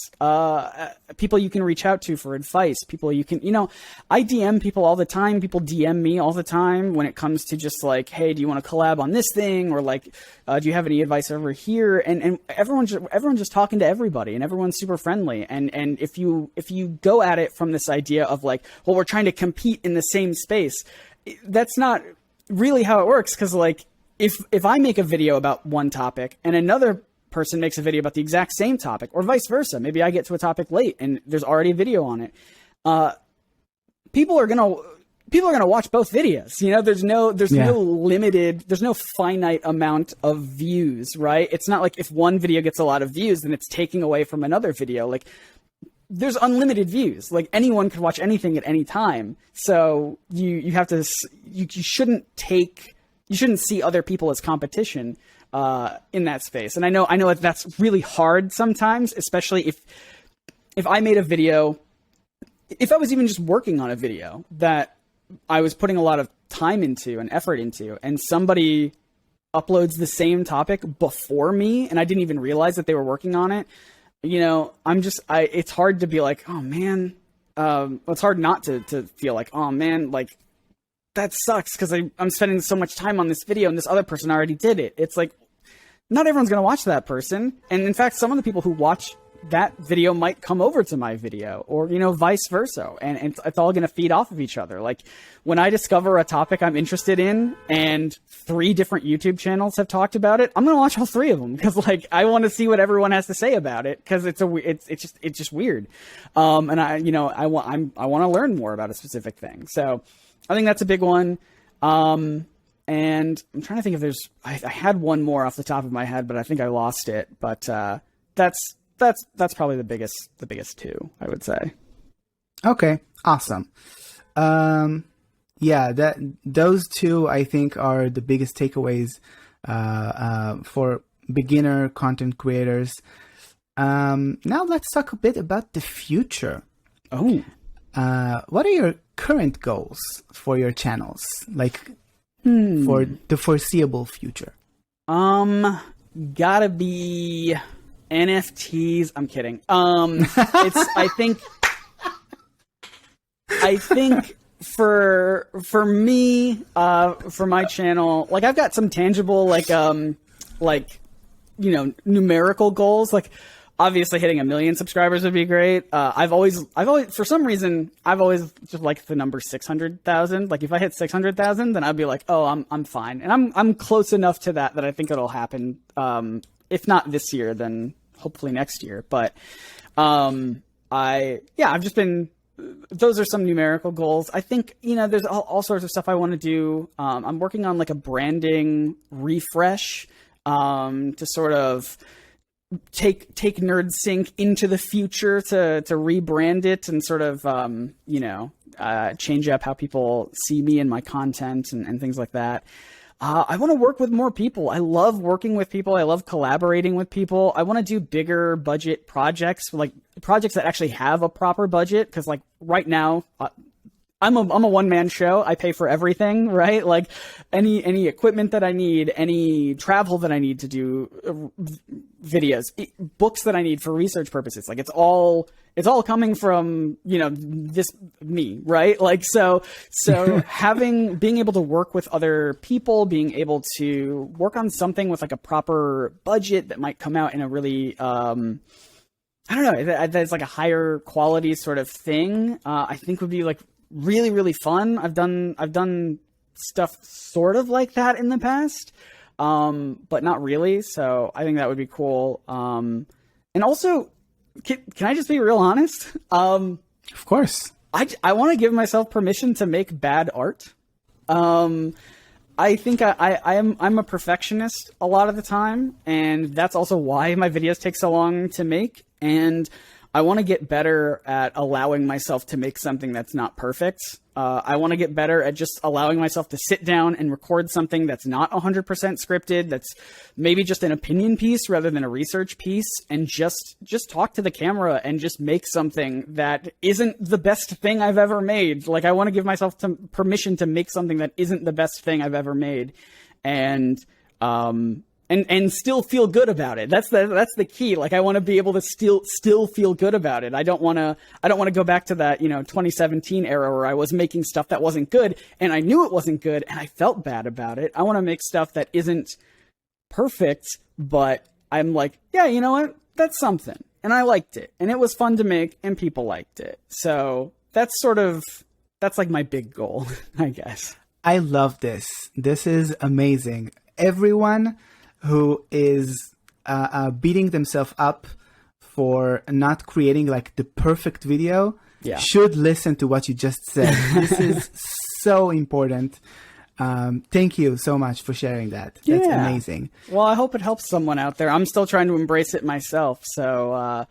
people you can reach out to for advice, people you can, you know, I DM people all the time. People DM me all the time when it comes to just like, hey, do you want to collab on this thing? Or like, do you have any advice over here? And everyone's just talking to everybody, and everyone's super friendly. And if you go at it from this idea of like, well, we're trying to compete in the same space, that's not really how it works. Cause like, if I make a video about one topic and another person makes a video about the exact same topic, or vice versa, maybe I get to a topic late and there's already a video on it, people are gonna watch both videos. You know, there's no finite amount of views, right? It's not like if one video gets a lot of views, then it's taking away from another video. Like, there's unlimited views. Like, anyone could watch anything at any time. So you have to, you shouldn't see other people as competition in that space. And I know that's really hard sometimes, especially if I made a video, if I was even just working on a video that I was putting a lot of time into and effort into, and somebody uploads the same topic before me and I didn't even realize that they were working on it, you know, it's hard to be like, oh man, it's hard not to feel like, oh man, like, that sucks because I'm spending so much time on this video and this other person already did it. It's like, not everyone's going to watch that person. And in fact, some of the people who watch that video might come over to my video, or, you know, vice versa. And it's all going to feed off of each other. Like, when I discover a topic I'm interested in and 3 different YouTube channels have talked about it, I'm going to watch all 3 of them because, like, I want to see what everyone has to say about it, because it's just weird. And I want to learn more about a specific thing. So I think that's a big one. And I'm trying to think if I had one more off the top of my head, but I think I lost it. But that's probably the biggest 2, I would say. Okay, awesome. Yeah, those 2 I think are the biggest takeaways for beginner content creators. Now let's talk a bit about the future. Oh, what are your current goals for your channels? Like, for the foreseeable future? Gotta be NFTs. I'm kidding. I think for me, for my channel, like, I've got some tangible, like, you know, numerical goals. Like, obviously hitting 1 million subscribers would be great. I've always, for some reason, I've always just liked the number 600,000. Like if I hit 600,000, then I'd be like, oh, I'm fine. And I'm close enough to that I think it'll happen. If not this year, then hopefully next year. But, I've just been, those are some numerical goals. I think, there's all sorts of stuff I want to do. I'm working on like a branding refresh, to sort of take Nerdsync into the future to rebrand it and sort of, change up how people see me and my content and things like that. I want to work with more people. I love working with people. I love collaborating with people. I want to do bigger budget projects, like projects that actually have a proper budget. Cause like right now, I'm a one-man show. I pay for everything, right? Like any equipment that I need, any travel that I need to do videos, books that I need for research purposes. Like it's all coming from, me, right? Like, so being able to work with other people, being able to work on something with like a proper budget that might come out in a really, I don't know, that's like a higher quality sort of thing. I think would be like really, really fun. I've done stuff sort of like that in the past, but not really. So I think that would be cool. And also, can I just be real honest? Of course. I want to give myself permission to make bad art. I think I'm a perfectionist a lot of the time, and that's also why my videos take so long to make. And I want to get better at allowing myself to make something that's not perfect. I want to get better at just allowing myself to sit down and record something that's not 100% scripted, that's maybe just an opinion piece rather than a research piece, and just talk to the camera and just make something that isn't the best thing I've ever made. Like I want to give myself permission to make something that isn't the best thing I've ever made. And still feel good about it. That's the key. Like I want to be able to still feel good about it. I don't want to go back to that, 2017 era where I was making stuff that wasn't good and I knew it wasn't good and I felt bad about it. I want to make stuff that isn't perfect, but I'm like, yeah, you know what? That's something. And I liked it and it was fun to make and people liked it. So that's like my big goal, I guess. I love this. This is amazing. Everyone who is beating themselves up for not creating like the perfect video should listen to what you just said. This is so important. Thank you so much for sharing that. That's amazing. Well, I hope it helps someone out there. I'm still trying to embrace it myself. So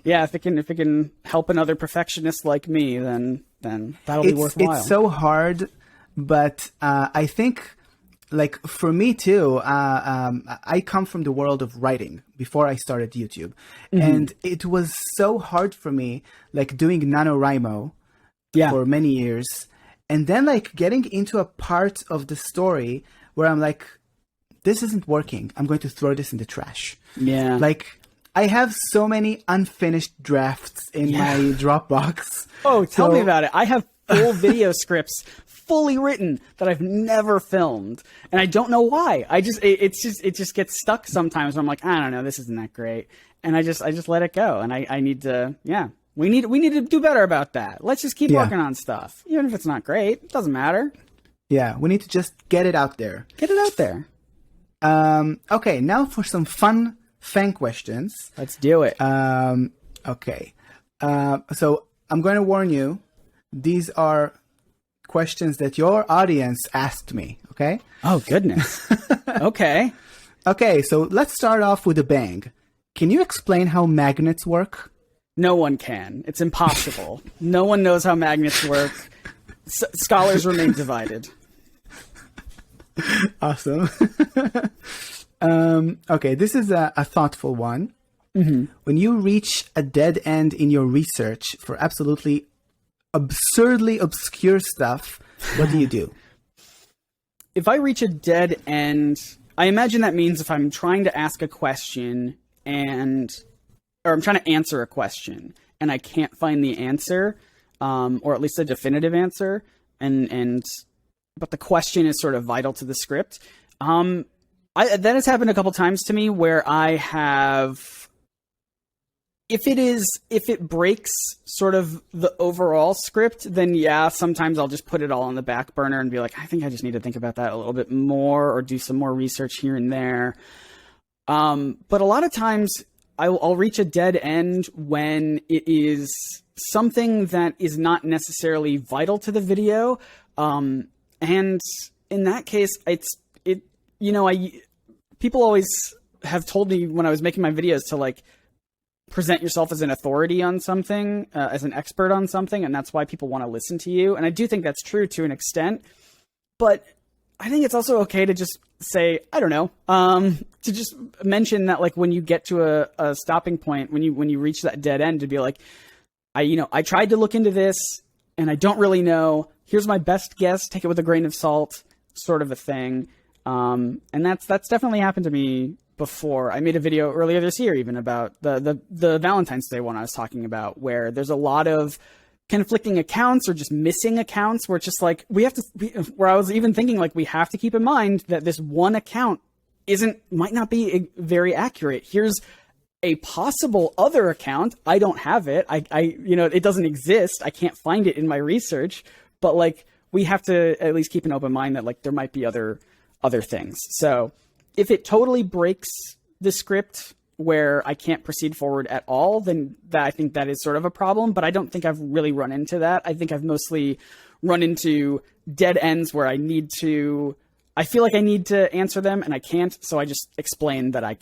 if it can help another perfectionist like me, then that'll be worthwhile. It's so hard, but I think, like for me too, I come from the world of writing before I started YouTube. Mm-hmm. And it was so hard for me, like doing NaNoWriMo for many years. And then like getting into a part of the story where I'm like, this isn't working. I'm going to throw this in the trash. Yeah. Like I have so many unfinished drafts in my Dropbox. Oh, tell me about it. I have full video scripts fully written that I've never filmed, and I don't know why. It just gets stuck sometimes. Where I'm like, I don't know, this isn't that great, and I just let it go. And I need to, we need to do better about that. Let's just keep working on stuff, even if it's not great. It doesn't matter. Yeah, we need to just get it out there. Get it out there. Okay, now for some fun fan questions. Let's do it. Okay. So I'm going to warn you. These are questions that your audience asked me, okay? Oh, goodness. Okay. Okay, so let's start off with a bang. Can you explain how magnets work? No one can. It's impossible. No one knows how magnets work. Scholars remain divided. Awesome. Okay, this is a thoughtful one. Mm-hmm. When you reach a dead end in your research for absolutely absurdly obscure stuff, what do you do? If I reach a dead end, I imagine that means if I'm trying to ask a question or I'm trying to answer a question and I can't find the answer, or at least a definitive answer, but the question is sort of vital to the script. That has happened a couple times to me where I have if it breaks sort of the overall script, then yeah, sometimes I'll just put it all on the back burner and be like, I think I just need to think about that a little bit more or do some more research here and there. But a lot of times I'll reach a dead end when it is something that is not necessarily vital to the video. And in that case, people always have told me when I was making my videos to like present yourself as an authority on something, as an expert on something. And that's why people want to listen to you. And I do think that's true to an extent, but I think it's also okay to just say, I don't know, to just mention that like when you get to a stopping point, when you reach that dead end, to be like, I tried to look into this and I don't really know. Here's my best guess. Take it with a grain of salt, sort of a thing. And that's definitely happened to me before. I made a video earlier this year even about the Valentine's Day one I was talking about, where there's a lot of conflicting accounts or just missing accounts where it's just like where I was even thinking like we have to keep in mind that this one account might not be very accurate. Here's a possible other account. I don't have it. It doesn't exist. I can't find it in my research, but like we have to at least keep an open mind that like there might be other things. So if it totally breaks the script where I can't proceed forward at all, then I think that is sort of a problem, but I don't think I've really run into that. I think I've mostly run into dead ends where I feel like I need to answer them and I can't. So I just explain that I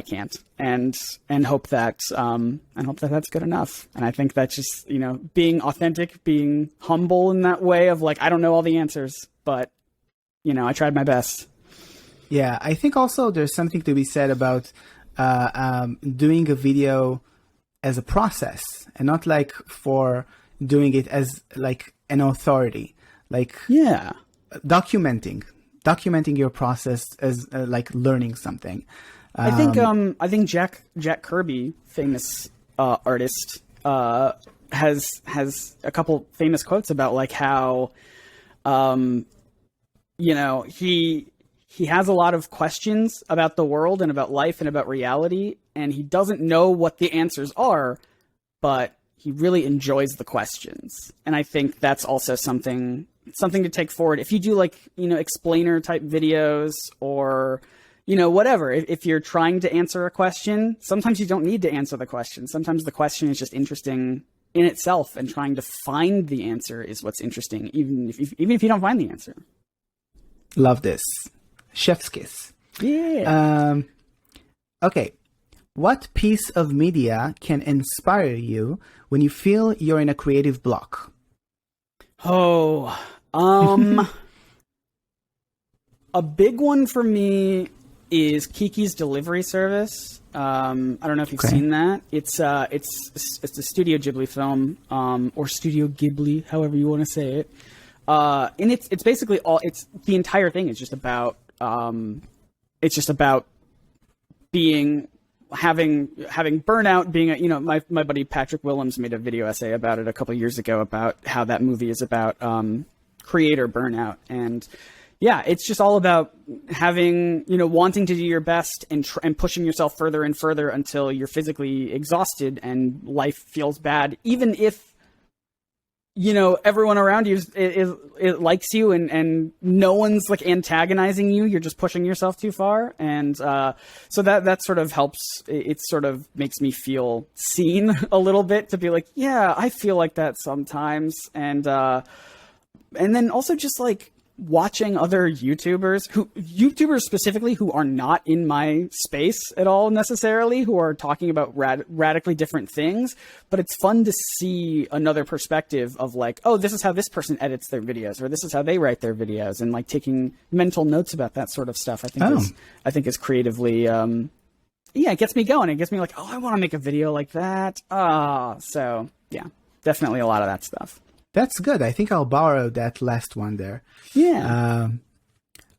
can't and hope that that's good enough. And I think that's just, being authentic, being humble in that way of like, I don't know all the answers, but I tried my best. Yeah. I think also there's something to be said about doing a video as a process and not like for doing it as like an authority, like documenting your process as like learning something. I think Jack Kirby, famous artist, has a couple famous quotes about like how he has a lot of questions about the world and about life and about reality, and he doesn't know what the answers are, but he really enjoys the questions. And I think that's also something to take forward. If you do like, explainer type videos or, whatever, if you're trying to answer a question, sometimes you don't need to answer the question. Sometimes the question is just interesting in itself, and trying to find the answer is what's interesting, even if you don't find the answer. Love this. Chef's kiss. Yeah. Okay. What piece of media can inspire you when you feel you're in a creative block? Oh, a big one for me is Kiki's Delivery Service. I don't know if you've seen that. It's a Studio Ghibli film, or Studio Ghibli, however you want to say it. And it's basically the entire thing is just about, having burnout, being my buddy Patrick Willems made a video essay about it a couple of years ago about how that movie is about creator burnout. And yeah, it's just all about having, wanting to do your best and pushing yourself further and further until you're physically exhausted and life feels bad, even if everyone around you it likes you and no one's like antagonizing you. You're just pushing yourself too far. And so that sort of helps. It sort of makes me feel seen a little bit, to be like, yeah, I feel like that sometimes. And then also just like watching other YouTubers specifically who are not in my space at all necessarily, who are talking about radically different things, but it's fun to see another perspective of like, oh, this is how this person edits their videos, or this is how they write their videos, and like taking mental notes about that sort of stuff. I think is creatively, it gets me going. It gets me like, oh, I want to make a video like that. So yeah, definitely a lot of that stuff. That's good. I think I'll borrow that last one there. Yeah.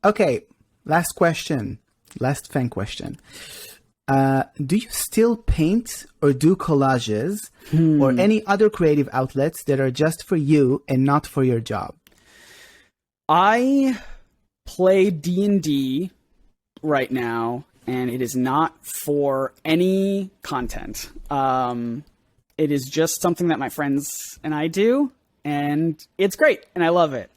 Okay. Last question. Last fan question. Do you still paint or do collages or any other creative outlets that are just for you and not for your job? I play D&D right now, and it is not for any content. It is just something that my friends and I do, and it's great, and I love it.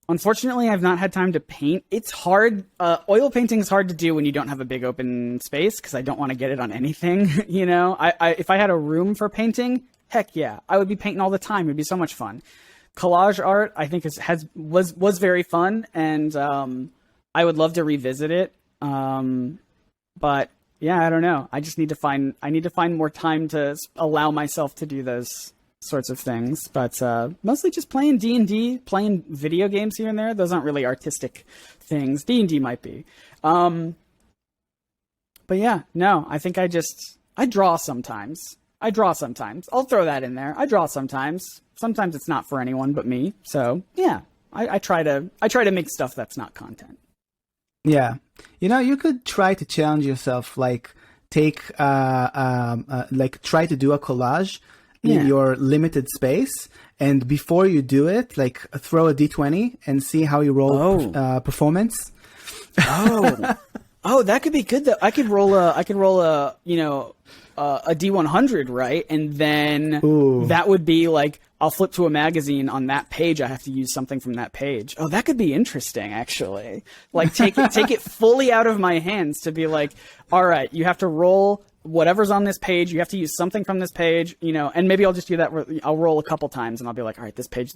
Unfortunately, I've not had time to paint. It's hard. Oil painting is hard to do when you don't have a big open space, because I don't want to get it on anything. You know, if I had a room for painting, heck yeah, I would be painting all the time. It'd be so much fun. Collage art, I think, was very fun, and I would love to revisit it. But yeah, I don't know. I need to find more time to allow myself to do those sorts of things, but mostly just playing D&D, playing video games here and there. Those aren't really artistic things. D&D might be. But yeah, no, I think I draw sometimes. I'll throw that in there. I draw sometimes. Sometimes it's not for anyone but me. So yeah, I try to make stuff that's not content. Yeah. You know, you could try to challenge yourself, like try to do a collage in your limited space, and before you do it, like throw a d20 and see how you roll performance. Oh, that could be good though. I could roll a D100, right? And then that would be like, I'll flip to a magazine. On that page, I have to use something from that page. Oh, that could be interesting, actually. Like, take it fully out of my hands to be like, all right, you have to roll whatever's on this page. You have to use something from this page, you know, and maybe I'll just do that. I'll roll a couple times and I'll be like, all right, this page,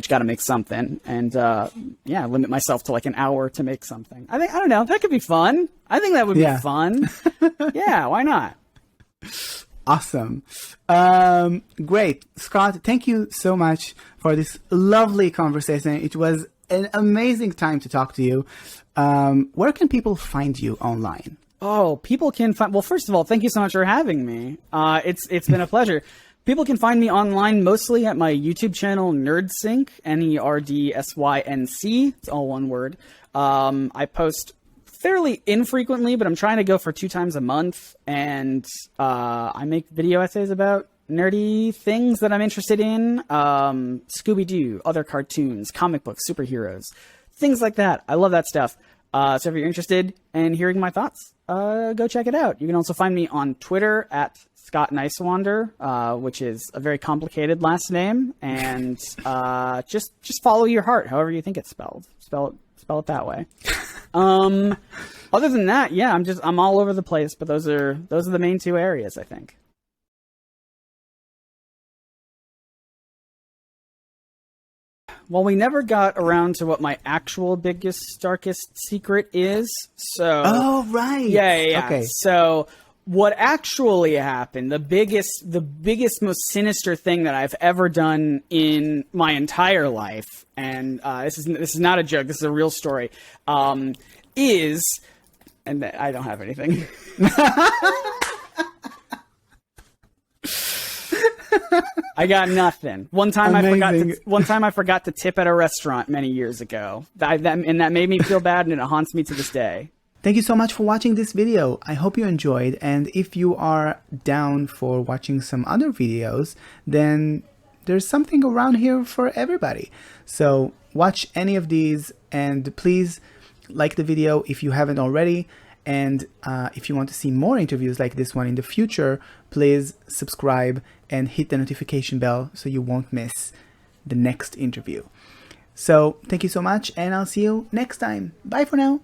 got to make something. And, limit myself to like an hour to make something. I don't know. That could be fun. I think that would be fun. Yeah. Why not? Awesome. Great. Scott, thank you so much for this lovely conversation. It was an amazing time to talk to you. Where can people find you online? Oh, people can find... Well, first of all, thank you so much for having me. It's been a pleasure. People can find me online mostly at my YouTube channel, Nerdsync, Nerdsync. It's all one word. I post fairly infrequently, but I'm trying to go for 2 times a month. And I make video essays about nerdy things that I'm interested in. Scooby-Doo, other cartoons, comic books, superheroes, things like that. I love that stuff. So if you're interested in hearing my thoughts, go check it out. You can also find me on Twitter at Scott Niswander, which is a very complicated last name, and just follow your heart, however you think it's spelled. Spell it that way. Other than that, yeah, I'm all over the place, but those are the main 2 areas, I think. Well, we never got around to what my actual biggest, darkest secret is. So. Oh, right. Yeah. Okay. So what actually happened, the biggest, most sinister thing that I've ever done in my entire life, and this is not a joke, this is a real story, and I don't have anything. I got nothing. One time I forgot to tip at a restaurant many years ago. That made me feel bad, and it haunts me to this day. Thank you so much for watching this video. I hope you enjoyed, and if you are down for watching some other videos, then there's something around here for everybody. So watch any of these, and please like the video if you haven't already. And if you want to see more interviews like this one in the future, please subscribe and hit the notification bell so you won't miss the next interview. So thank you so much, and I'll see you next time. Bye for now.